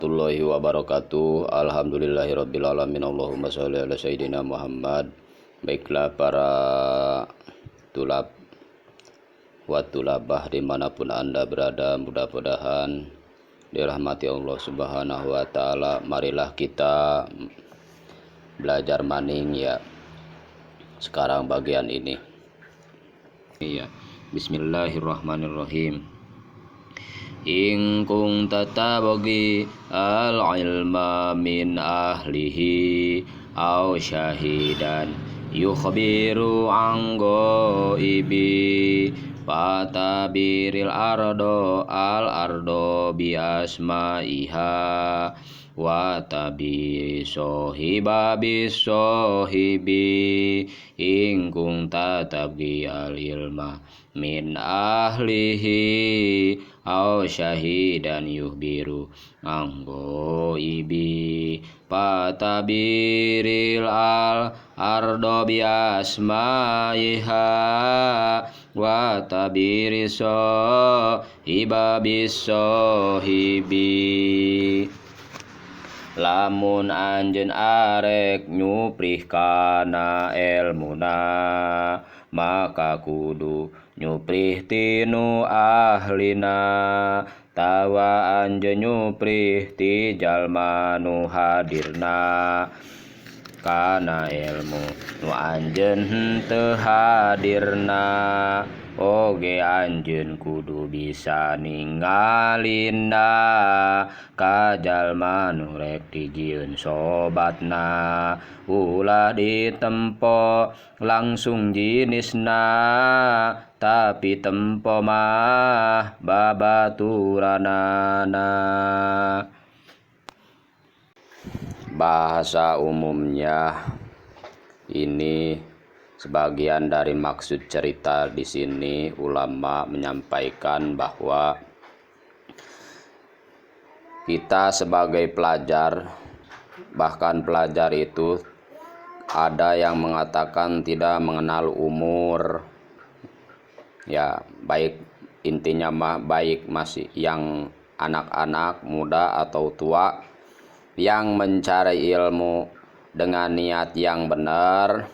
warahmatullahi wabarakatuh. Alhamdulillahirabbil alamin. Allahumma sholli ala sayyidina Muhammad. Baiklah para tulab wa tulabah dimanapun Anda berada, mudah-mudahan dirahmati Allah Subhanahu wa taala. Marilah kita belajar maning ya. Sekarang bagian ini. Iya. Bismillahirrahmanirrahim. In kunta tabghi al-ilma min ahlihi aw syahidan yukhbiru an ghaibi fatabiril ardo bi asma'iha wa tabi sohiba bis sohibi in kunta tabghi al-ilma min ahlihi aw syahidan yuhbiru anggo ibi patabiril ardo biasmaiha wa tabiriso ibabiso hibi. Lamun anjeun arek nyuprih kana elmuna maka kudu nyuprih tinu ahlina, tawa anjeun nyuprih ti jalma nu hadirna kana ilmu nu anjeun henteu hadirna. Oge anjeun kudu bisa ninggalinna ka jalma nu rek dijieun sobatna, ulah ditempo langsung jinisna tapi tempo mah babaturanana. Bahasa umumnya ini sebagian dari maksud cerita di sini. Ulama menyampaikan bahwa kita sebagai pelajar, bahkan pelajar itu ada yang mengatakan tidak mengenal umur. Ya, baik intinya mah baik masih yang anak-anak, muda atau tua yang mencari ilmu dengan niat yang benar,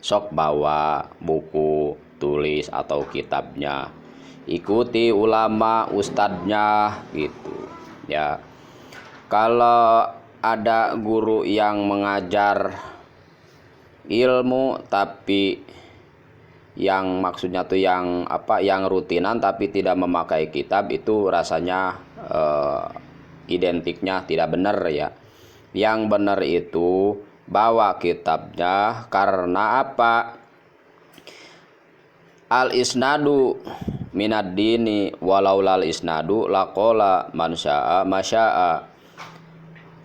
sok bawa buku tulis atau kitabnya, ikuti ulama ustadznya gitu ya. Kalau ada guru yang mengajar ilmu tapi yang maksudnya tuh yang rutinan tapi tidak memakai kitab, itu rasanya identiknya tidak benar ya. Yang benar itu bawa kitabnya. Karena apa? Al isnadu minad dini walau lal isnadu laqala man syaa masyaa.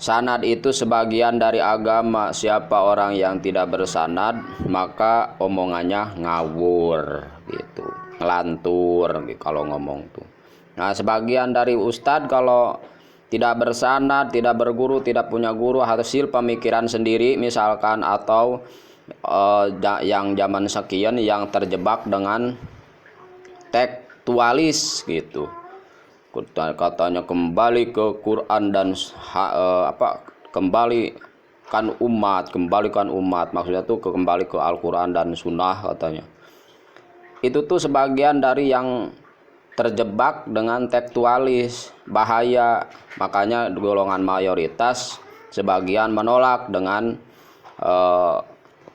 Sanad itu sebagian dari agama. Siapa orang yang tidak bersanad maka omongannya ngawur gitu, ngelantur gitu kalau ngomong tuh. Nah, sebagian dari ustadz kalau tidak bersanad, tidak berguru, tidak punya guru, hasil pemikiran sendiri misalkan, atau yang zaman sekian yang terjebak dengan tekstualis gitu. Katanya kembali ke Quran dan kembalikan umat, maksudnya tuh kembali ke Al-Quran dan Sunnah katanya. Itu tuh sebagian dari yang terjebak dengan tekstualis, bahaya. Makanya golongan mayoritas sebagian menolak dengan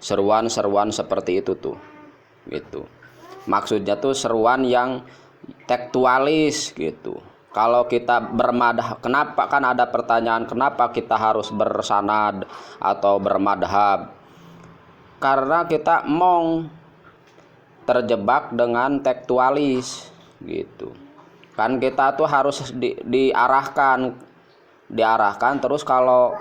seruan-seruan seperti itu tuh gitu. Maksudnya tuh seruan yang tekstualis gitu. Kalau kita bermadhab, kenapa, kan ada pertanyaan kenapa kita harus bersanad atau bermadhab? Karena kita terjebak dengan tekstualis gitu kan. Kita tuh harus diarahkan terus. Kalau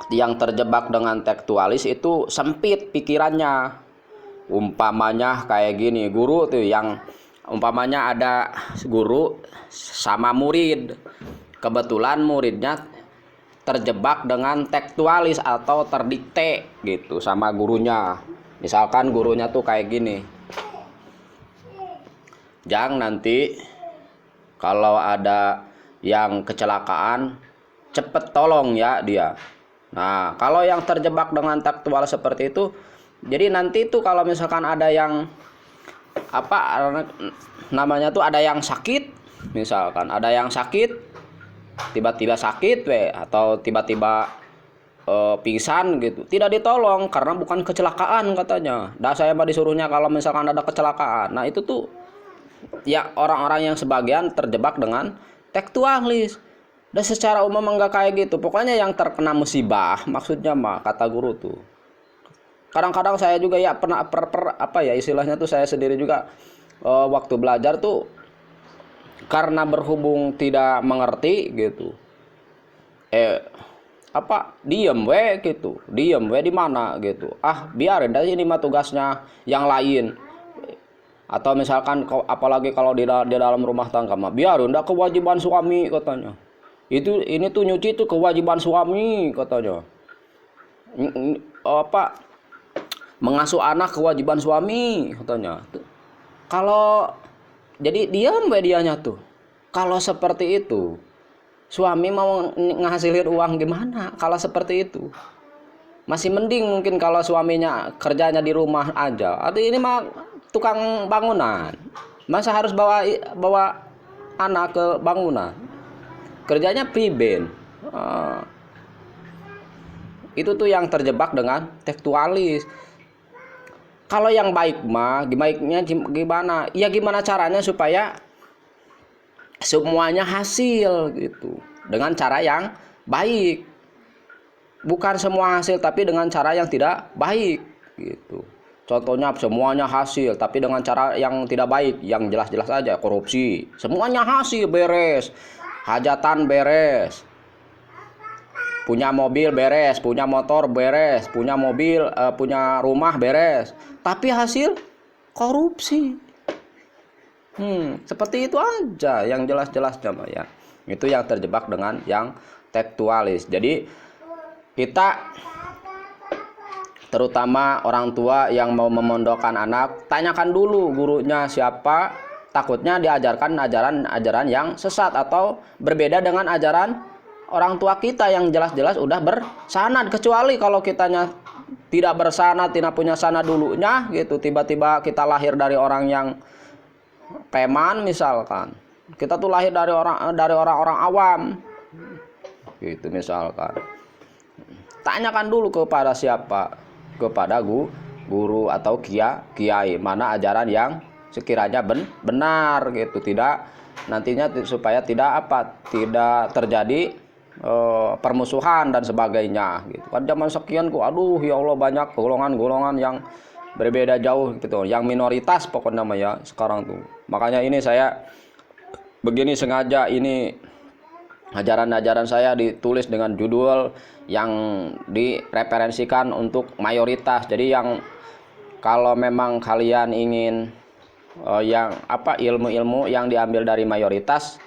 yang terjebak dengan tekstualis itu sempit pikirannya. Umpamanya kayak gini, guru tuh yang umpamanya ada guru sama murid, kebetulan muridnya terjebak dengan tekstualis atau terdikte gitu sama gurunya. Misalkan gurunya tuh kayak gini, Jang, nanti kalau ada yang kecelakaan cepet tolong ya dia. Nah, kalau yang terjebak dengan tekstual seperti itu, jadi nanti tuh kalau misalkan ada yang apa namanya tuh, ada yang sakit, misalkan ada yang sakit, tiba-tiba sakit atau tiba-tiba pingsan gitu, tidak ditolong karena bukan kecelakaan katanya. Dah saya mah disuruhnya kalau misalkan ada kecelakaan. Nah, itu tuh ya orang-orang yang sebagian terjebak dengan tekstualis. Dan secara umum enggak kayak gitu. Pokoknya yang terkena musibah, maksudnya mah kata guru tuh. Kadang-kadang saya juga ya pernah apa ya istilahnya tuh, saya sendiri juga waktu belajar tuh karena berhubung tidak mengerti gitu. Diem we gitu. Diem we di mana gitu. Biarin dari ini mah tugasnya yang lain. Atau misalkan apalagi kalau di dalam rumah tangga mah biarin, enggak kewajiban suami katanya. Ini tuh nyuci itu kewajiban suami katanya. Mengasuh anak kewajiban suami katanya. Kalau jadi diam dianya tuh. Kalau seperti itu, suami mau ngasilin uang gimana? Kalau seperti itu, masih mending mungkin kalau suaminya kerjanya di rumah aja. Atau ini mah tukang bangunan, masa harus bawa anak ke bangunan? Kerjanya priben. Itu tuh yang terjebak dengan tekstualis. Kalau yang baik mah, baiknya gimana? Ya gimana caranya supaya semuanya hasil gitu. Dengan cara yang baik. Bukan semua hasil tapi dengan cara yang tidak baik gitu. Contohnya semuanya hasil tapi dengan cara yang tidak baik, yang jelas-jelas aja korupsi. Semuanya hasil beres. Hajatan beres, punya mobil beres, punya motor beres, punya mobil, punya rumah beres, tapi hasil korupsi. Seperti itu aja yang jelas-jelas ya. Itu yang terjebak dengan yang tekstualis. Jadi kita terutama orang tua yang mau memondokkan anak, tanyakan dulu gurunya siapa. Takutnya diajarkan ajaran yang sesat atau berbeda dengan ajaran orang tua kita yang jelas-jelas udah bersanad. Kecuali kalau kitanya tidak bersanad, tidak punya sanad dulunya gitu, tiba-tiba kita lahir dari orang yang preman misalkan. Kita tuh lahir dari orang-orang awam gitu misalkan. Tanyakan dulu kepada siapa, kepada guru atau kiai mana ajaran yang sekiranya benar gitu, tidak nantinya supaya tidak terjadi permusuhan dan sebagainya gitu kan. Zaman sekian kok ya Allah banyak golongan-golongan yang berbeda jauh gitu, yang minoritas pokoknya ya sekarang tuh. Makanya ini saya begini sengaja, ini ajaran-ajaran saya ditulis dengan judul yang direferensikan untuk mayoritas. Jadi yang kalau memang kalian ingin ilmu-ilmu yang diambil dari mayoritas,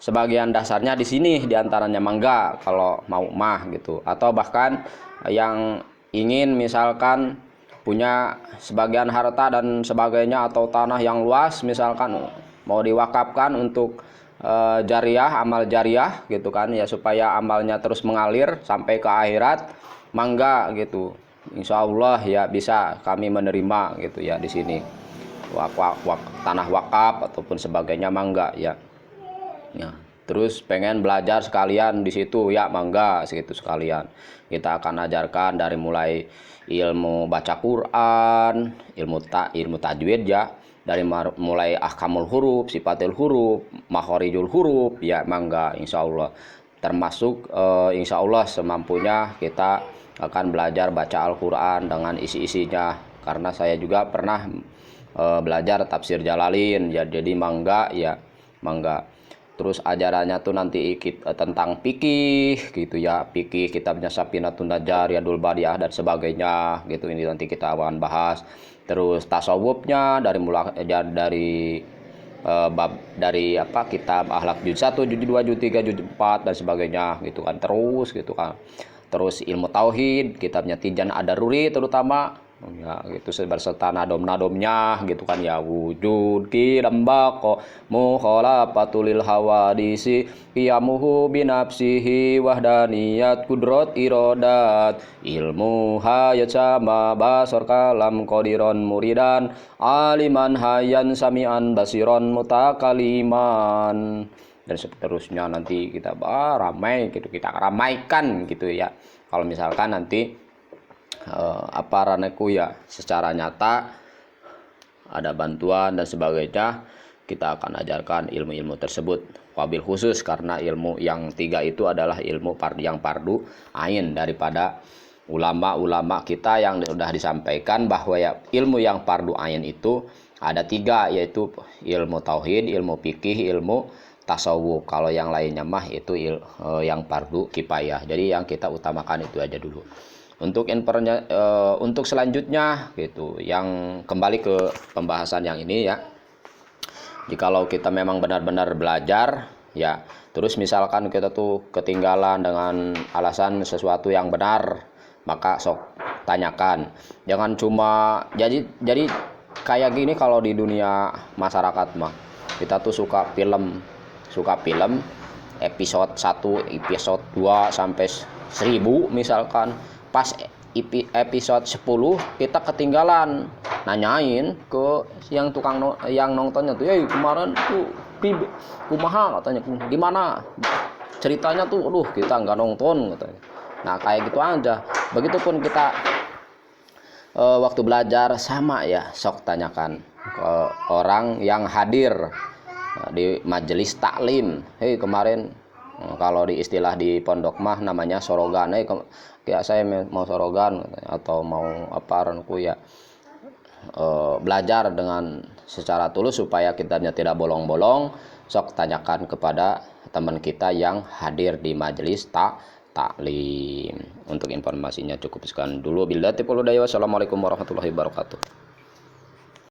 sebagian dasarnya di sini diantaranya mangga kalau mau gitu. Atau bahkan yang ingin misalkan punya sebagian harta dan sebagainya atau tanah yang luas misalkan mau diwakafkan untuk amal jariah gitu kan ya, supaya amalnya terus mengalir sampai ke akhirat, mangga gitu. Insya Allah ya bisa kami menerima gitu ya di sini. Tanah wakaf ataupun sebagainya mangga ya. Terus pengen belajar sekalian di situ ya mangga segitu sekalian. Kita akan ajarkan dari mulai ilmu baca Quran, ilmu tajwid ya, dari mulai ahkamul huruf, sifatul huruf, makhorijul huruf ya mangga insya Allah. Termasuk insya Allah semampunya kita akan belajar baca Al-Quran dengan isi-isinya, karena saya juga pernah belajar tafsir Jalalin ya, jadi mangga ya mangga. Terus ajarannya tuh nanti tentang fikih gitu ya, fikih kitabnya Safinatun Najjar, Riyadul Badiah dan sebagainya gitu, ini nanti kita akan bahas. Terus tasawufnya dari kitab Akhlak juz 1, juz 2, juz 3, juz 4 dan sebagainya gitu kan, terus gitu kan. Terus ilmu tauhid kitabnya Tijan Ad-Daruri terutama ya gitu berserta nadom-nadomnya gitu kan ya. Wujud qidam baqa mukhalafatul hawadisi qiyamuhu binafsihi wahdaniyat kudrat iradat ilmu hayat sama basar kalam qadiron muridan aliman hayan samian basiron mutakaliman, dan seterusnya. Nanti kita ramai gitu, kita ramaikan gitu ya. Kalau misalkan nanti apa raneku ya secara nyata ada bantuan dan sebagainya, kita akan ajarkan ilmu-ilmu tersebut. Wabil khusus karena ilmu yang 3 itu adalah ilmu yang fardu ain daripada ulama-ulama kita yang sudah disampaikan bahwa ya ilmu yang fardu ain itu ada 3, yaitu ilmu tauhid, ilmu fikih, ilmu tasawuf. Kalau yang lainnya mah itu yang fardu kifayah. Jadi yang kita utamakan itu aja dulu. Untuk selanjutnya gitu, yang kembali ke pembahasan yang ini ya. Jikalau kita memang benar-benar belajar ya, terus misalkan kita tuh ketinggalan dengan alasan sesuatu yang benar, maka sok tanyakan. Jangan cuma jadi kayak gini. Kalau di dunia masyarakat mah kita tuh suka film episode 1, episode 2 sampai 1000 misalkan. Pas episode 10 kita ketinggalan nanyain ke yang yang nontonnya tuh, kemarin tuh kumaha katanya, gimana ceritanya tuh, kita nggak nonton katanya. Nah kayak gitu aja. Begitupun kita waktu belajar sama ya, sok tanyakan ke orang yang hadir di majelis taklim. Kemarin kalau di istilah di pondok mah namanya sorogan. Kayak saya mau sorogan atau mau apa ranku ya, belajar dengan secara tulus supaya kitanya tidak bolong-bolong. Sok tanyakan kepada teman kita yang hadir di majelis taklim. Untuk informasinya cukup sekian dulu. Billahi taufiq wal hidayah. Wassalamualaikum warahmatullahi wabarakatuh.